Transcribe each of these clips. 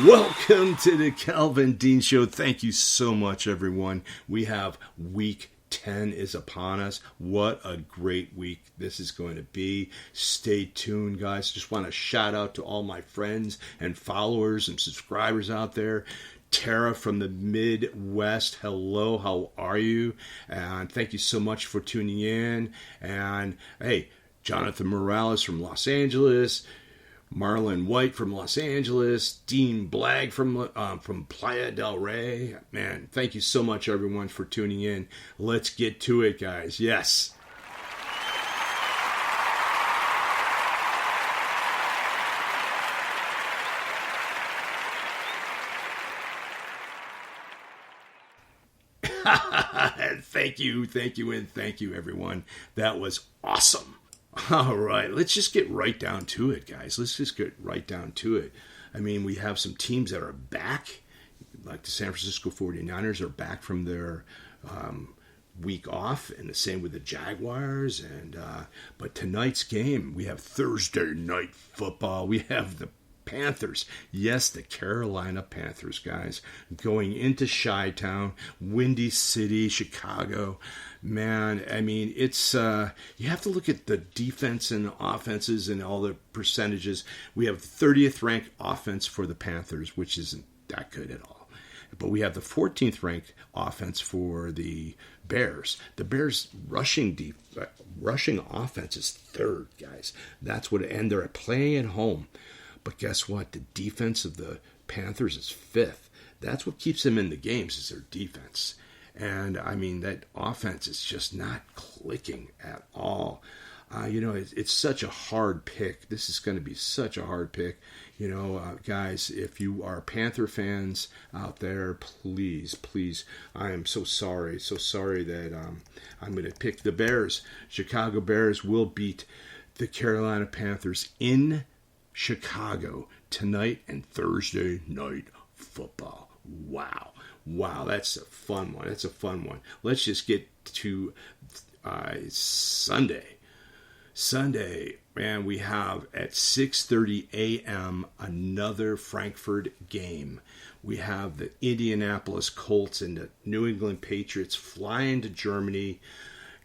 Welcome to the Calvin Dean Show. Thank you so much, everyone. We have week 10 is upon us. What a great week this is going to be. Stay tuned, guys. Just want to shout out to all my friends and followers and subscribers out there. Tara from the Midwest, hello, how are you? And thank you so much for tuning in. And hey, Jonathan Morales from Los Angeles, Marlon White from Los Angeles, Dean Blagg from Playa del Rey. Man, thank you so much, everyone, for tuning in. Let's get to it, guys. Yes. Thank you, and thank you, everyone. That was awesome. All right, let's just get right down to it, guys. Let's just get right down to it. I mean, we have some teams that are back, like the San Francisco 49ers are back from their week off, and the same with the Jaguars. But tonight's game, we have Thursday night football. We have the Panthers. Yes, the Carolina Panthers, guys, going into Chi-Town, Windy City, Chicago. Man, I mean, it's you have to look at the defense and offenses and all the percentages. We have 30th ranked offense for the Panthers, which isn't that good at all. But we have the 14th ranked offense for the Bears. The Bears rushing offense is third, guys. That's what, and they're playing at home. But guess what? The defense of the Panthers is fifth. That's what keeps them in the games, is their defense. And, I mean, that offense is just not clicking at all. It's such a hard pick. This is going to be such a hard pick. Guys, if you are Panther fans out there, please, I am so sorry that I'm going to pick the Bears. Chicago Bears will beat the Carolina Panthers in Chicago tonight and Thursday night football. Wow, that's a fun one. Let's just get to Sunday, man. We have at 6:30 a.m. another Frankfurt game. We have the Indianapolis Colts and the New England Patriots flying to Germany,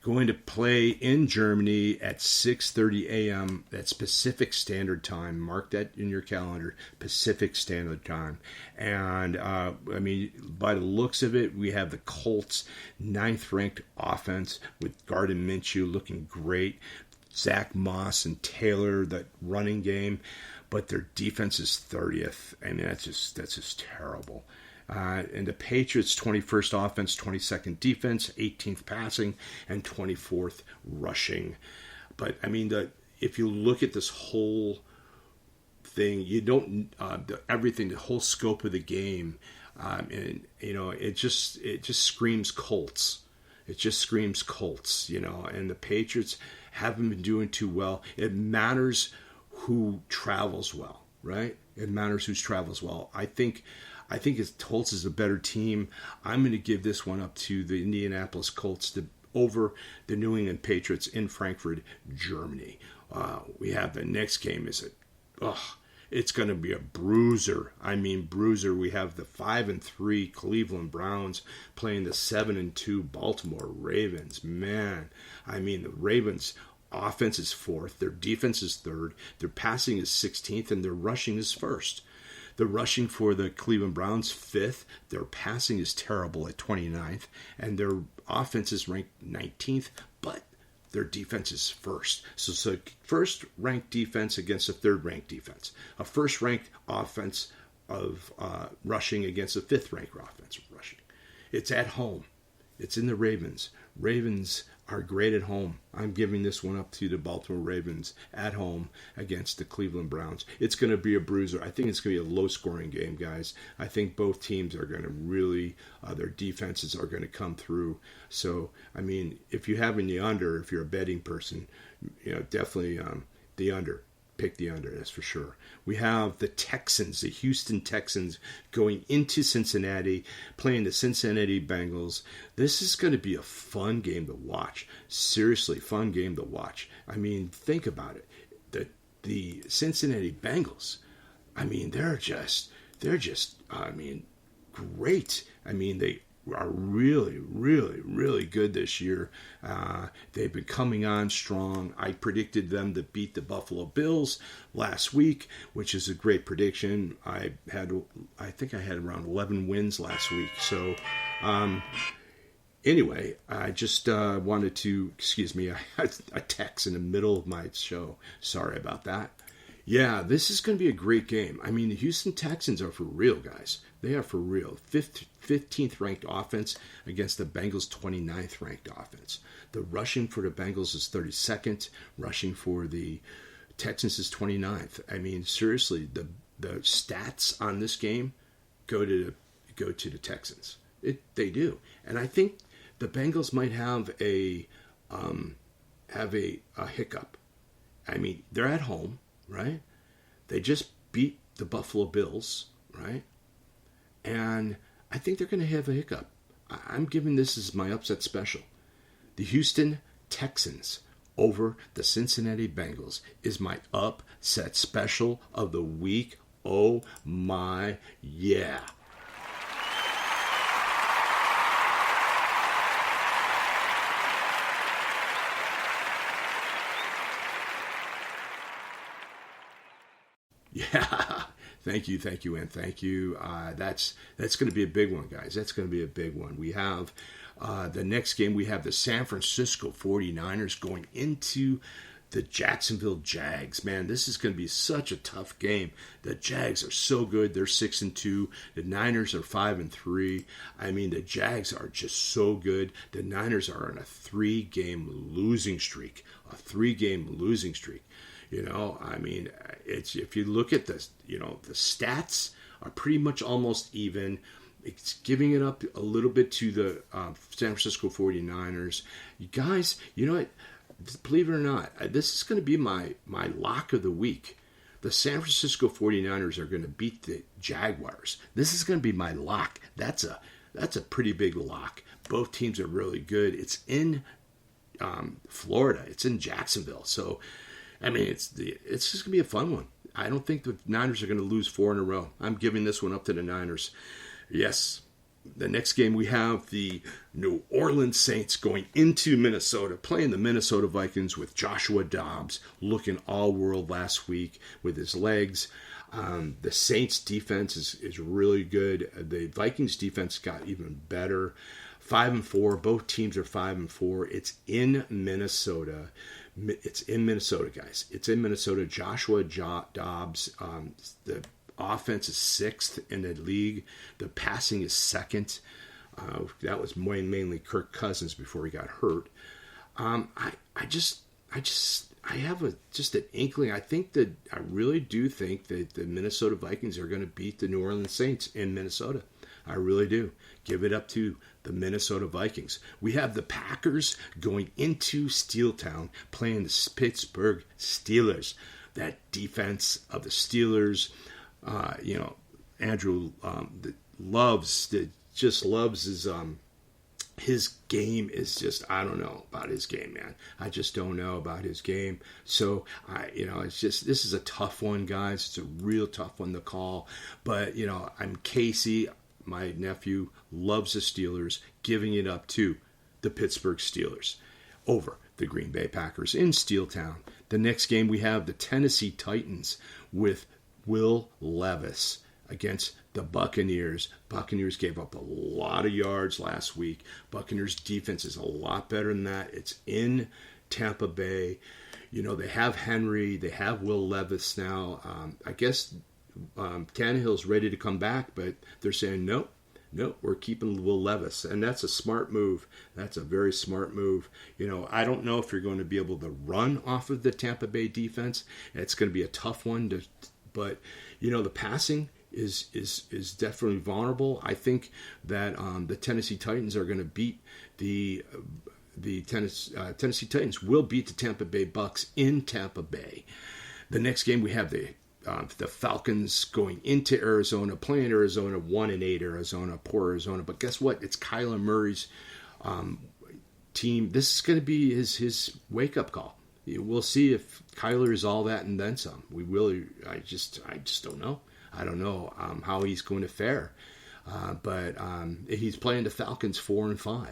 going to play in Germany at 6:30 a.m. That's Pacific Standard Time. Mark that in your calendar, Pacific Standard Time. And, by the looks of it, we have the Colts' 9th-ranked offense with Gardner Minshew looking great. Zach Moss and Taylor, that running game. But their defense is 30th, and that's just terrible. And the Patriots' 21st offense, 22nd defense, 18th passing, and 24th rushing. But, I mean, if you look at this whole thing, you don't, the whole scope of the game, it just screams Colts. It just screams Colts, and the Patriots haven't been doing too well. It matters who travels well, right? It matters who travels well. I think Colts is a better team. I'm going to give this one up to the Indianapolis Colts over the New England Patriots in Frankfurt, Germany. We have the next game it's going to be a bruiser. I mean, bruiser. We have the 5-3 Cleveland Browns playing the 7-2 Baltimore Ravens. Man, I mean, the Ravens' offense is 4th, their defense is 3rd, their passing is 16th, and their rushing is 1st. The rushing for the Cleveland Browns, 5th. Their passing is terrible at 29th. And their offense is ranked 19th, but their defense is 1st. So first-ranked defense against a third-ranked defense. A first-ranked offense of rushing against a fifth-ranked offense of rushing. It's at home. It's in the Ravens. Ravens are great at home. I'm giving this one up to the Baltimore Ravens at home against the Cleveland Browns. It's going to be a bruiser. I think it's going to be a low-scoring game, guys. I think both teams are going to really, their defenses are going to come through. So, I mean, if you have in the under, if you're a betting person, definitely the under. Pick the under, that's for sure. We have the Texans, the Houston Texans, going into Cincinnati, playing the Cincinnati Bengals. This is going to be a fun game to watch. Seriously, fun game to watch. I mean, think about it. The Cincinnati Bengals, I mean, they're just they're just, great. They are really, really, really good this year. They've been coming on strong. I predicted them to beat the Buffalo Bills last week, which is a great prediction. I think I had around 11 wins last week. So, anyway, I just wanted to, excuse me, I had a text in the middle of my show. Sorry about that. Yeah, this is going to be a great game. The Houston Texans are for real, guys. They are for real. 15th ranked offense against the Bengals' 29th ranked offense. The rushing for the Bengals is 32nd. Rushing for the Texans is 29th. Seriously, the stats on this game go to the Texans. They do, and I think the Bengals might have a hiccup. They're at home, right? They just beat the Buffalo Bills, right? And I think they're going to have a hiccup. I'm giving this as my upset special. The Houston Texans over the Cincinnati Bengals is my upset special of the week. Oh my, yeah. Yeah, thank you, and thank you. That's going to be a big one, guys. That's going to be a big one. We have the next game. We have the San Francisco 49ers going into the Jacksonville Jags. Man, this is going to be such a tough game. The Jags are so good. They're 6-2. The Niners are 5-3. The Jags are just so good. The Niners are on a 3-game losing streak. It's, if you look at this, the stats are pretty much almost even. It's giving it up a little bit to the San Francisco 49ers. You guys, what? Believe it or not, this is going to be my lock of the week. The San Francisco 49ers are going to beat the Jaguars. This is going to be my lock. That's a pretty big lock. Both teams are really good. It's in Florida. It's in Jacksonville. So, it's just going to be a fun one. I don't think the Niners are going to lose 4 in a row. I'm giving this one up to the Niners. Yes. The next game we have the New Orleans Saints going into Minnesota, playing the Minnesota Vikings with Joshua Dobbs looking all world last week with his legs. The Saints defense is really good. The Vikings defense got even better. 5-4. Both teams are 5-4. It's in Minnesota. It's in Minnesota, guys. It's in Minnesota. Joshua Dobbs, the offense is 6th in the league. The passing is 2nd. That was mainly Kirk Cousins before he got hurt. I have an inkling. I really do think that the Minnesota Vikings are going to beat the New Orleans Saints in Minnesota. I really do. Give it up to the Minnesota Vikings. We have the Packers going into Steeltown playing the Pittsburgh Steelers. That defense of the Steelers, Andrew loves his game is just, I don't know about his game, man. I just don't know about his game. So, this is a tough one, guys. It's a real tough one to call. But, I'm Casey. My nephew loves the Steelers, giving it up to the Pittsburgh Steelers over the Green Bay Packers in Steeltown. The next game we have the Tennessee Titans with Will Levis against the Buccaneers. Buccaneers gave up a lot of yards last week. Buccaneers defense is a lot better than that. It's in Tampa Bay. They have Henry. They have Will Levis now. I guess Tannehill's ready to come back, but they're saying, nope, we're keeping Will Levis. And that's a smart move. That's a very smart move. I don't know if you're going to be able to run off of the Tampa Bay defense. It's going to be a tough one, but the passing is definitely vulnerable. I think that the Tennessee Titans are going to beat the Tennessee Titans will beat the Tampa Bay Bucks in Tampa Bay. The next game we have the Falcons going into Arizona, playing Arizona, 1-8 Arizona, poor Arizona. But guess what? It's Kyler Murray's team. This is going to be his wake-up call. We'll see if Kyler is all that and then some. I just don't know. I don't know how he's going to fare. But he's playing the Falcons 4-5,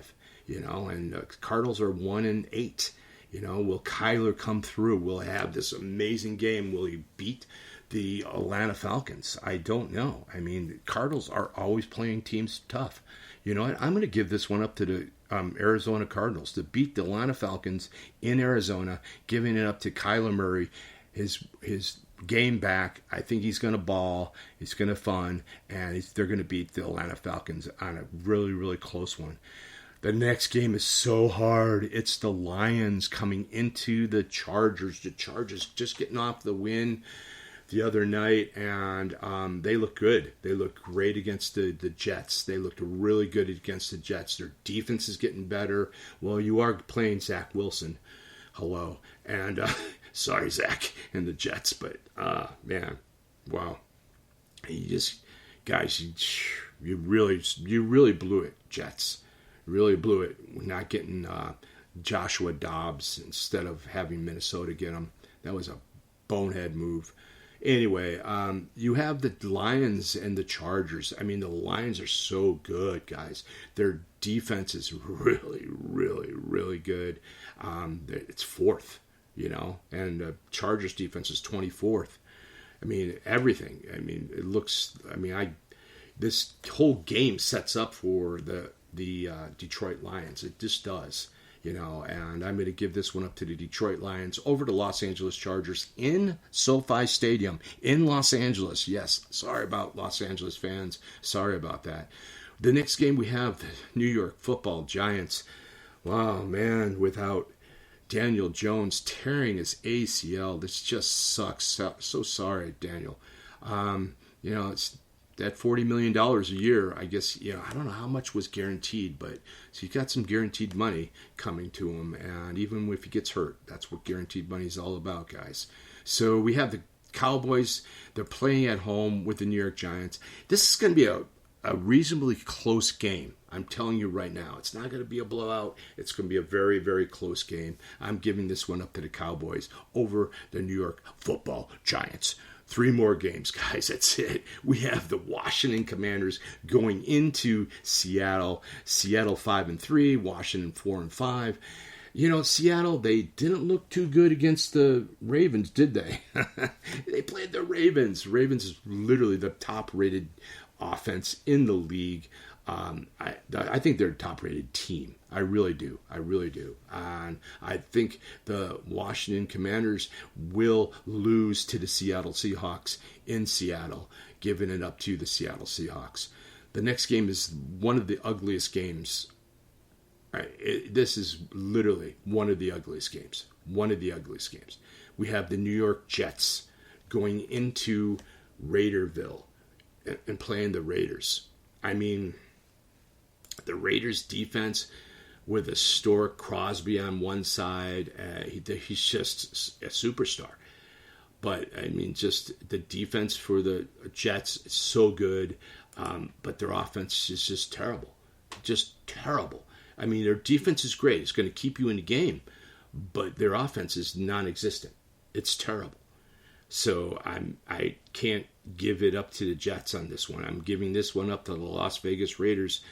and the Cardinals are 1-8. Will Kyler come through? Will he have this amazing game? Will he beat the Atlanta Falcons? I don't know. I mean, the Cardinals are always playing teams tough. You know what? I'm going to give this one up to the Arizona Cardinals to beat the Atlanta Falcons in Arizona, giving it up to Kyler Murray. His game back. I think he's going to ball. He's going to fun, and they're going to beat the Atlanta Falcons on a really, really close one. The next game is so hard. It's the Lions coming into the Chargers. The Chargers just getting off the win the other night, and they look good. They look great against the Jets. They looked really good against the Jets. Their defense is getting better. Well, you are playing Zach Wilson. Hello. And sorry, Zach and the Jets, but man, wow. Guys, you really blew it, Jets. Really blew it. We're not getting Joshua Dobbs instead of having Minnesota get him. That was a bonehead move. Anyway, you have the Lions and the Chargers. I mean, the Lions are so good, guys. Their defense is really, really, really good. It's fourth, and the Chargers defense is 24th. I mean, everything. I mean, it looks. I mean, this whole game sets up for the Detroit Lions. It just does. And I'm going to give this one up to the Detroit Lions over the Los Angeles Chargers in SoFi Stadium in Los Angeles. Yes, sorry about Los Angeles fans. Sorry about that. The next game we have the New York Football Giants. Wow, man, without Daniel Jones tearing his ACL, this just sucks. So sorry, Daniel. It's that $40 million a year, I guess, I don't know how much was guaranteed, but so you got some guaranteed money coming to him. And even if he gets hurt, that's what guaranteed money is all about, guys. So we have the Cowboys. They're playing at home with the New York Giants. This is going to be a reasonably close game. I'm telling you right now, it's not going to be a blowout. It's going to be a very, very close game. I'm giving this one up to the Cowboys over the New York Football Giants. 3 more games, guys. That's it. We have the Washington Commanders going into Seattle. Seattle 5-3, Washington 4-5. Seattle, they didn't look too good against the Ravens, did they? They played the Ravens. Ravens is literally the top-rated offense in the league. I think they're a top-rated team. I really do. And I think the Washington Commanders will lose to the Seattle Seahawks in Seattle, giving it up to the Seattle Seahawks. The next game is one of the ugliest games. This is literally one of the ugliest games. We have the New York Jets going into Raiderville and playing the Raiders. I mean, the Raiders defense with a historic Crosby on one side, he's just a superstar. But, I mean, just the defense for the Jets is so good, but their offense is just terrible. Just terrible. I mean, their defense is great. It's going to keep you in the game, but their offense is non-existent. It's terrible. So I can't give it up to the Jets on this one. I'm giving this one up to the Las Vegas Raiders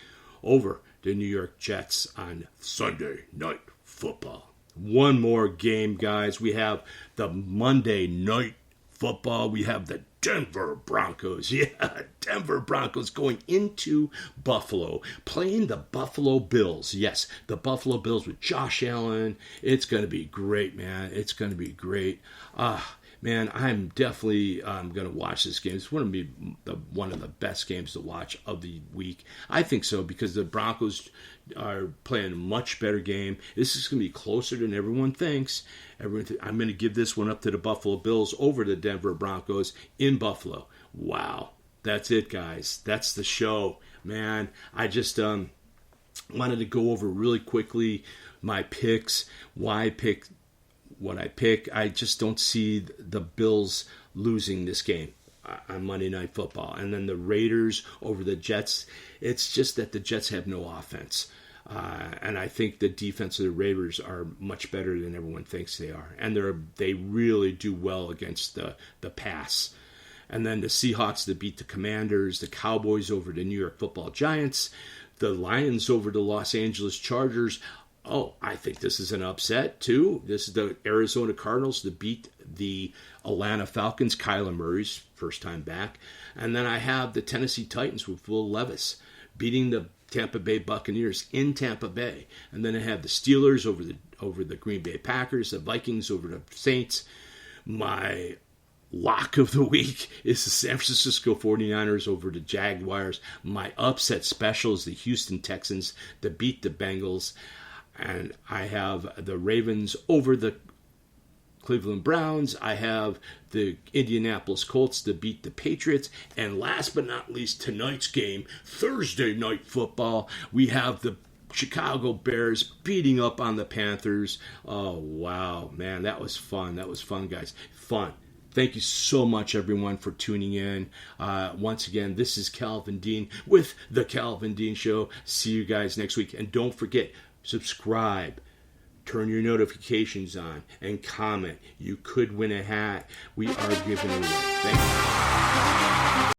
over the New York Jets on Sunday Night Football. One more game, guys. We have the Monday Night Football. We have the Denver Broncos. Yeah, Denver Broncos going into Buffalo, playing the Buffalo Bills. Yes, the Buffalo Bills with Josh Allen. It's going to be great, man. It's going to be great. Man, I'm definitely going to watch this game. It's going to be one of the best games to watch of the week. I think so, because the Broncos are playing a much better game. This is going to be closer than everyone thinks. I'm going to give this one up to the Buffalo Bills over the Denver Broncos in Buffalo. Wow. That's it, guys. That's the show. Man, I just wanted to go over really quickly my picks, why I picked what I pick. I just don't see the Bills losing this game on Monday Night Football. And then the Raiders over the Jets. It's just that the Jets have no offense. And I think the defense of the Raiders are much better than everyone thinks they are. And they really do well against the pass. And then the Seahawks that beat the Commanders, the Cowboys over the New York Football Giants, the Lions over the Los Angeles Chargers. Oh, I think this is an upset, too. This is the Arizona Cardinals that beat the Atlanta Falcons, Kyler Murray's first time back. And then I have the Tennessee Titans with Will Levis beating the Tampa Bay Buccaneers in Tampa Bay. And then I have the Steelers over the Green Bay Packers, the Vikings over the Saints. My lock of the week is the San Francisco 49ers over the Jaguars. My upset special is the Houston Texans that beat the Bengals. And I have the Ravens over the Cleveland Browns. I have the Indianapolis Colts to beat the Patriots. And last but not least, tonight's game, Thursday Night Football, we have the Chicago Bears beating up on the Panthers. Oh, wow, man, that was fun. That was fun, guys. Fun. Thank you so much, everyone, for tuning in. Once again, this is Calvin Dean with The Calvin Dean Show. See you guys next week. And don't forget, subscribe, turn your notifications on, and comment. You could win a hat. We are giving it away. Thank you.